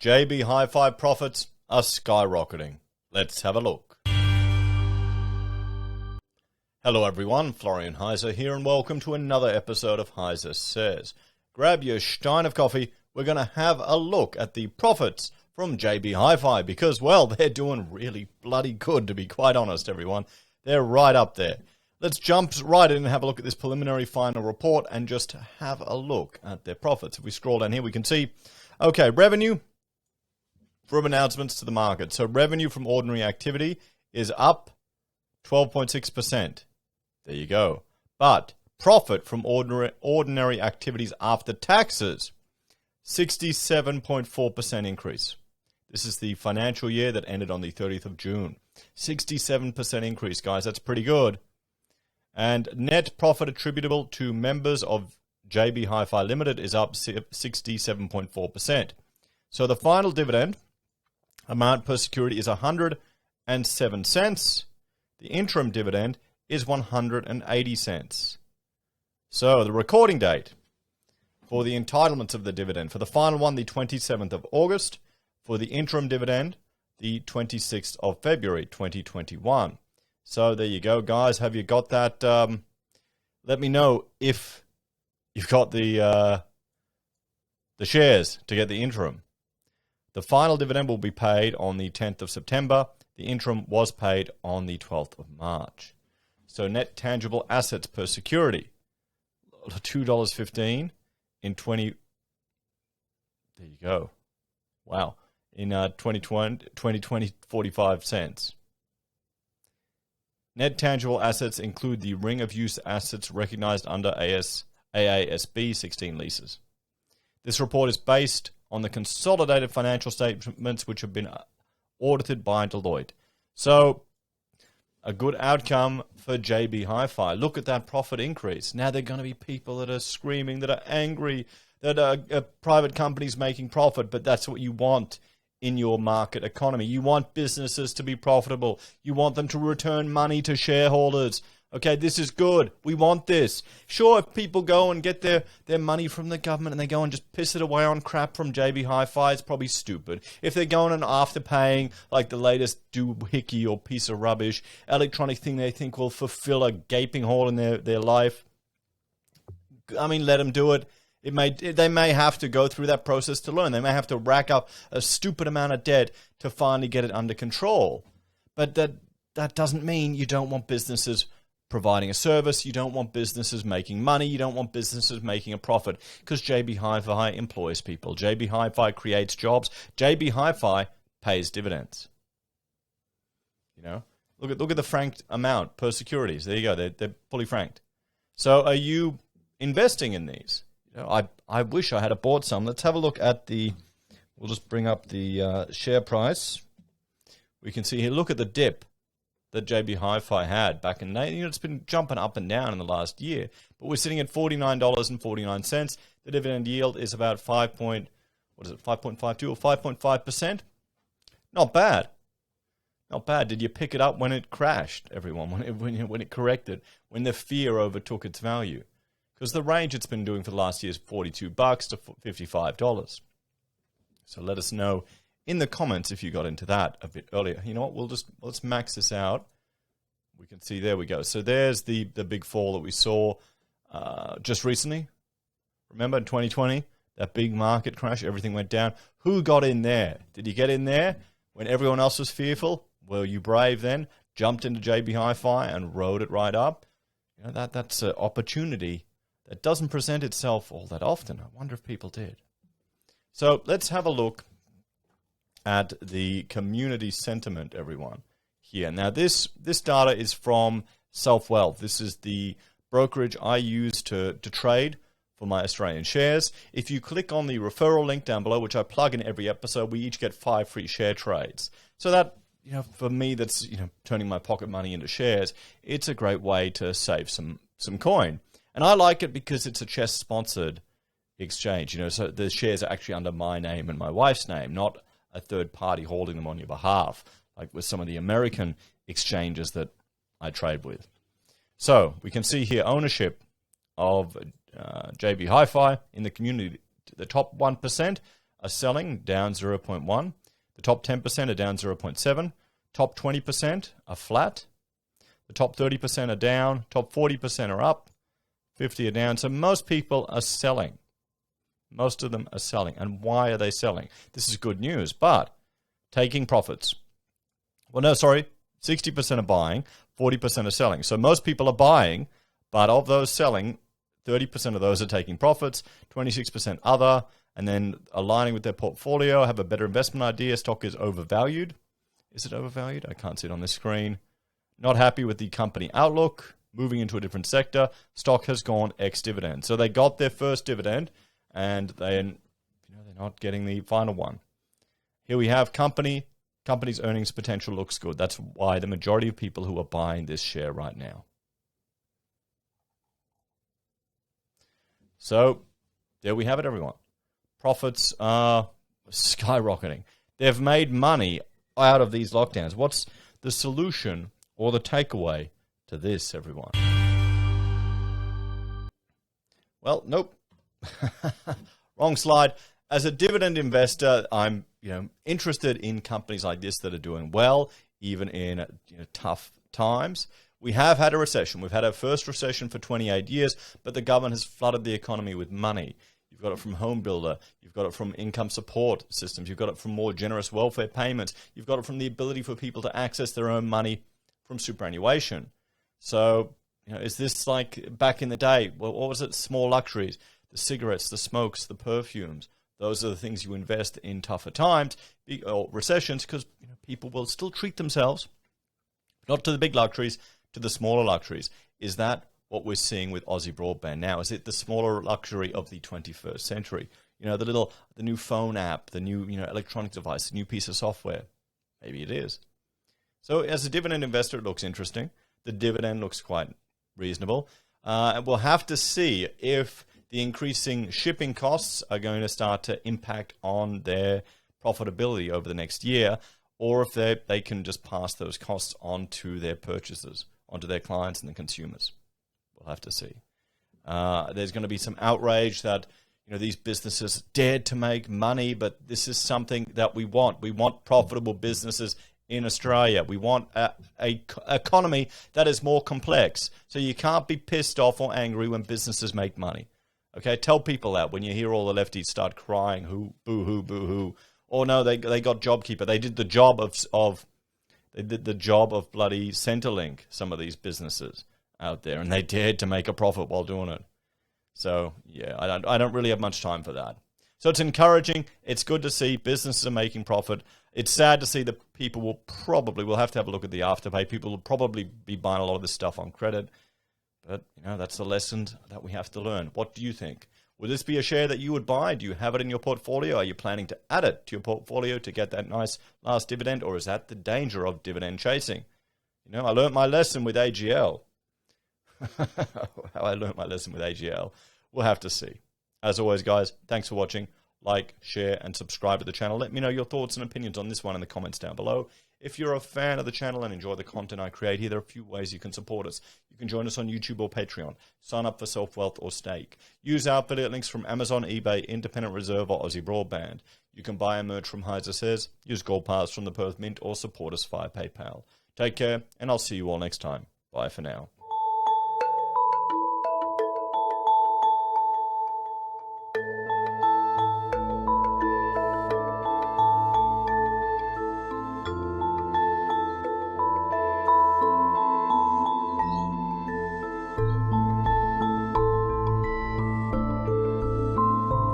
JB Hi-Fi profits are skyrocketing. Let's have a look. Hello everyone, Florian.Heise here and welcome to another episode of HeiseSays. Grab your stein of coffee, we're going to have a look at the profits from JB Hi-Fi because, well, they're doing really bloody good, to be quite honest, everyone. They're right up there. Let's jump right in and have a look at this preliminary final report and just have a look at their profits. If we scroll down here, we can see, okay, revenue from announcements to the market. So revenue from ordinary activity is up 12.6%. There you go. But profit from ordinary activities after taxes, 67.4% increase. This is the financial year that ended on the 30th of June. 67% increase, guys. That's pretty good. And net profit attributable to members of JB Hi-Fi Limited is up 67.4%. So the final dividend amount per security is 107 cents. The interim dividend is 180 cents. So the recording date for the entitlements of the dividend, for the final one, the 27th of August, for the interim dividend, the 26th of February 2021. So there you go, guys. Have you got that? Let me know if you've got the shares to get the interim. The final dividend will be paid on the 10th of September. The interim was paid on the 12th of March. So net tangible assets per security, $2.15 in 20. There you go. Wow. In 2020, 45 cents. Net tangible assets include the ring of use assets recognized under AASB 16 leases. This report is based on the consolidated financial statements which have been audited by Deloitte. So, a good outcome for JB Hi-Fi. Look at that profit increase. Now there are going to be people that are screaming, that are angry, that are private companies making profit, but that's what you want in your market economy. You want businesses to be profitable. You want them to return money to shareholders. Okay, this is good. We want this. Sure, if people go and get their money from the government and they go and just piss it away on crap from JB Hi-Fi, it's probably stupid. If they're going and after paying like the latest doohickey or piece of rubbish, electronic thing they think will fulfill a gaping hole in their life, I mean, let them do it. They may have to go through that process to learn. They may have to rack up a stupid amount of debt to finally get it under control. But that doesn't mean you don't want businesses providing a service. You don't want businesses making money. You don't want businesses making a profit because JB Hi-Fi employs people. JB Hi-Fi creates jobs. JB Hi-Fi pays dividends. You know, look at the franked amount per securities. There you go. They're fully franked. So are you investing in these? You know, I wish I had bought some. Let's have a look at we'll just bring up the share price. We can see here, look at the dip that JB Hi-Fi had back in May. You know, it's been jumping up and down in the last year, but we're sitting at $49.49. The dividend yield is about 5.52 or 5.5%? Not bad. Not bad. Did you pick it up when it crashed, everyone? When it corrected, when the fear overtook its value? Because the range it's been doing for the last year is $42 to $55. So let us know in the comments if you got into that a bit earlier. You know what? Let's max this out. We can see, there we go. So there's the big fall that we saw just recently. Remember in 2020, that big market crash, everything went down. Who got in there? Did you get in there when everyone else was fearful? Were you brave then? Jumped into JB Hi-Fi and rode it right up? You know, that's an opportunity that doesn't present itself all that often. I wonder if people did. So let's have a look at the community sentiment, everyone, here. Now, this data is from SelfWealth. This is the brokerage I use to trade for my Australian shares. If you click on the referral link down below, which I plug in every episode, we each get 5 free share trades. So that, you know, for me, that's, you know, turning my pocket money into shares. It's a great way to save some coin. And I like it because it's a CHESS-sponsored exchange. You know, so the shares are actually under my name and my wife's name, not a third party holding them on your behalf, like with some of the American exchanges that I trade with. So we can see here ownership of JB Hi-Fi in the community. The top 1%, are selling, down 0.1. The top 10% are down 0.7. Top 20% are flat. The top 30% are down. Top 40% are up. 50 are down. So most people are selling. Most of them are selling. And why are they selling? This is good news, but taking profits. Well, no, sorry. 60% are buying, 40% are selling. So most people are buying, but of those selling, 30% of those are taking profits, 26% other, and then aligning with their portfolio, have a better investment idea. Stock is overvalued. Is it overvalued? I can't see it on this screen. Not happy with the company outlook, moving into a different sector. Stock has gone ex-dividend. So they got their first dividend, and they're not getting the final one. Here we have company's earnings potential looks good. That's why the majority of people who are buying this share right now. So there we have it, everyone. Profits are skyrocketing. They've made money out of these lockdowns. What's the solution or the takeaway to this, everyone? Well, nope. Wrong slide. As a dividend investor, I'm interested in companies like this that are doing well, even in tough times. We have had a recession. We've had our first recession for 28 years, but the government has flooded the economy with money. You've got it from home builder. You've got it from income support systems. You've got it from more generous welfare payments. You've got it from the ability for people to access their own money from superannuation. So, is this like back in the day? Well, what was it? Small luxuries, the cigarettes, the smokes, the perfumes. Those are the things you invest in tougher times or recessions, because people will still treat themselves, not to the big luxuries, to the smaller luxuries. Is that what we're seeing with AussieBroadband now? Is it the smaller luxury of the 21st century? The new phone app, the new electronic device, the new piece of software. Maybe it is. So as a dividend investor, it looks interesting. The dividend looks quite reasonable. And we'll have to see if the increasing shipping costs are going to start to impact on their profitability over the next year, or if they can just pass those costs on to their purchasers, onto their clients and the consumers. We'll have to see. There's going to be some outrage that these businesses dared to make money, but this is something that we want. We want profitable businesses in Australia. We want a economy that is more complex. So you can't be pissed off or angry when businesses make money. Okay, tell people that when you hear all the lefties start crying, boo-hoo, boo-hoo. Or no, they got JobKeeper. They did the job of bloody Centrelink, some of these businesses out there, and they dared to make a profit while doing it. So, yeah, I don't really have much time for that. So it's encouraging. It's good to see businesses are making profit. It's sad to see that people we'll have to have a look at the afterpay. People will probably be buying a lot of this stuff on credit. But, that's the lesson that we have to learn. What do you think? Would this be a share that you would buy? Do you have it in your portfolio? Are you planning to add it to your portfolio to get that nice last dividend? Or is that the danger of dividend chasing? I learned my lesson with AGL. How I learned my lesson with AGL. We'll have to see. As always, guys, thanks for watching. Like, share, and subscribe to the channel. Let me know your thoughts and opinions on this one in the comments down below. If you're a fan of the channel and enjoy the content I create here, there are a few ways you can support us. You can join us on YouTube or Patreon. Sign up for SelfWealth or Stake. Use our affiliate links from Amazon, eBay, Independent Reserve, or AussieBroadband. You can buy a merch from HeiseSays, use Gold Pass from the Perth Mint, or support us via PayPal. Take care, and I'll see you all next time. Bye for now.